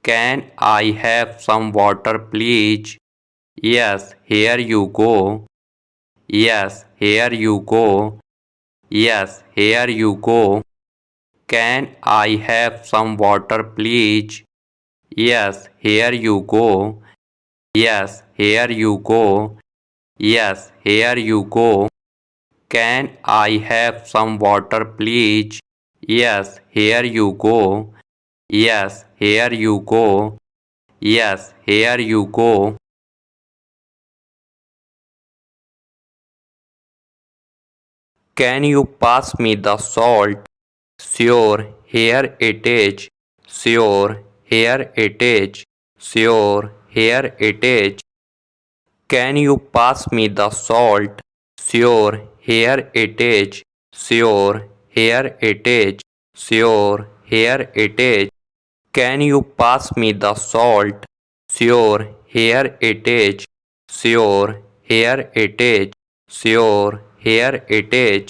Can I have some water, please? Yes, here you go. Yes, here you go. Yes, here you go. Can I have some water, please? Yes, here you go. Yes, here you go. Yes, here you go. Can I have some water, please? Yes, here you go. Yes, here you go. Yes, here you go. Can you pass me the salt? Sure, here it is. Sure, here it is. Sure, here it is. Can you pass me the salt? Sure, here it is. Sure, here it is. Sure, here it is. Can you pass me the salt? Sure, here it is. Sure, here it is. Sure, here it is.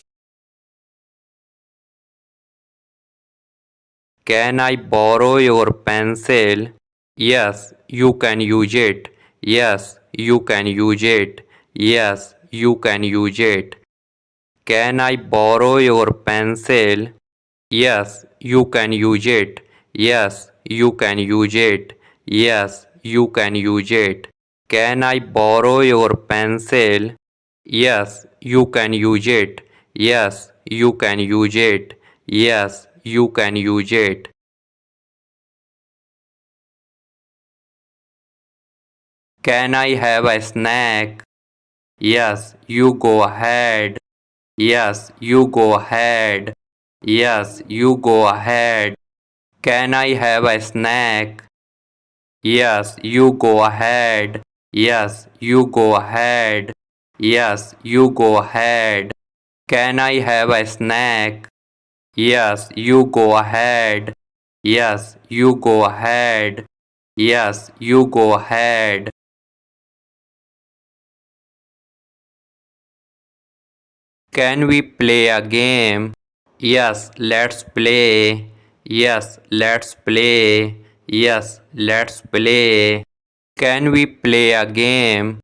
Can I borrow your pencil? Yes, you can use it. Yes, you can use it. Yes, you can use it. Can I borrow your pencil? Yes, you can use it. Yes, you can use it. Yes, you can use it. Can I borrow your pencil? Yes, you can use it. Yes, you can use it. Yes, you can use it. Can I have a snack? Yes, you go ahead. Yes, you go ahead. Yes, you go ahead. Can I have a snack? Yes, you go ahead. Yes, you go ahead. Yes, you go ahead. Can I have a snack? Yes, you go ahead. Yes, you go ahead. Yes, you go ahead. Can we play a game? Yes, let's play. Yes, let's play. Yes, let's play. Can we play a game?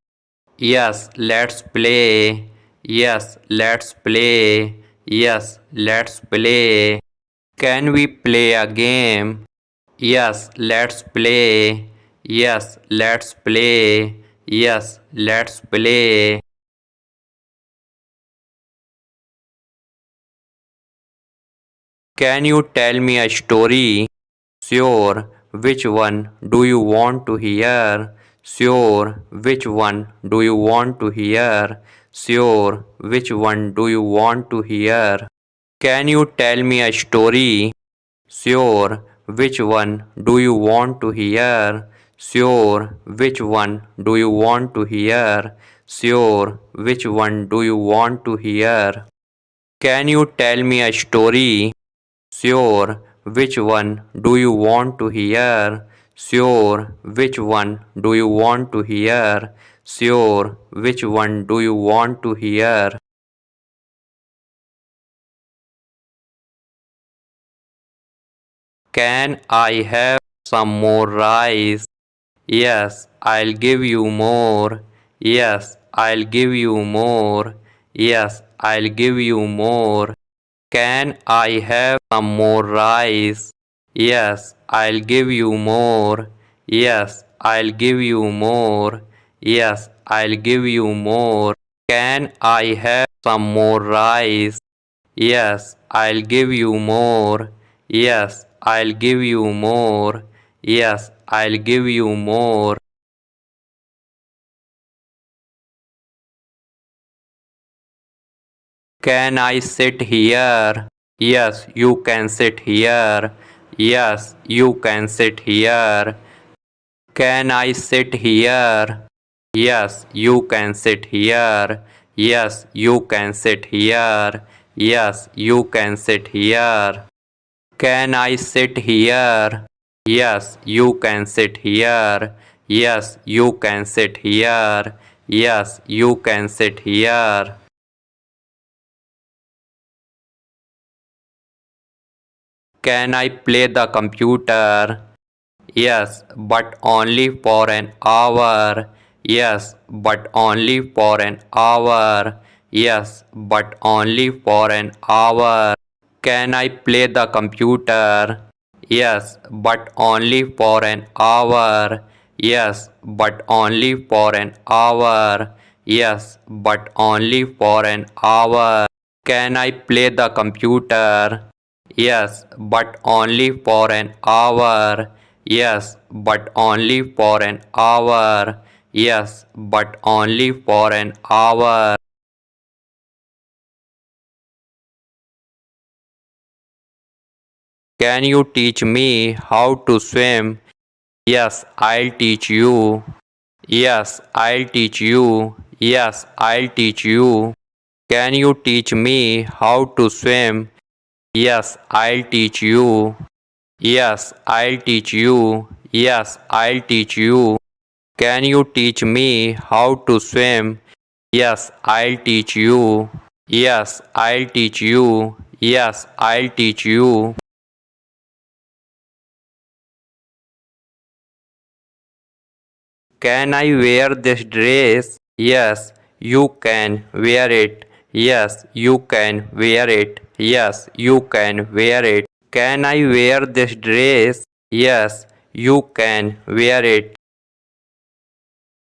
Yes, let's play. Yes, let's play. Yes, let's play. Can we play a game? Yes, let's play. Yes, let's play. Yes, let's play. Can you tell me a story? Sure, which one do you want to hear? Sure, which one do you want to hear? Sure, which one do you want to hear? Can you tell me a story? Sure, which one do you want to hear? Sure, which one do you want to hear? Sure, which one do you want to hear? Can you tell me a story? Sure, which one do you want to hear? Sure, which one do you want to hear? Sure, which one do you want to hear? Can I have some more rice? Yes, I'll give you more. Yes, I'll give you more. Yes, I'll give you more. Can I have some more rice? Yes, I'll give you more. Yes, I'll give you more. Yes, I'll give you more. Can I have some more rice? Yes, I'll give you more. Yes, I'll give you more. Yes, I'll give you more. Can I sit here? Yes, you can sit here. Yes, you can sit here. Can I sit here? Yes, you can sit here. Yes, you can sit here. Yes, you can sit here. Can I sit here? Yes, you can sit here. Yes, you can sit here. Yes, you can sit here. Can I play the computer? Yes, but only for an hour. Yes, but only for an hour. Yes, but only for an hour. Can I play the computer? Yes, but only for an hour. Yes, but only for an hour. Yes, but only for an hour. Can I play the computer? Yes, but only for an hour. Yes, but only for an hour. Yes, but only for an hour. Can you teach me how to swim? Yes, I'll teach you. Yes, I'll teach you. Yes, I'll teach you. Can you teach me how to swim? Yes, I'll teach you. Yes, I'll teach you. Yes, I'll teach you. Can you teach me how to swim? Yes, I'll teach you. Yes, I'll teach you. Yes, I'll teach you. Can I wear this dress? Yes, you can wear it. Yes, you can wear it. Yes, you can wear it. Can I wear this dress? Yes, you can wear it.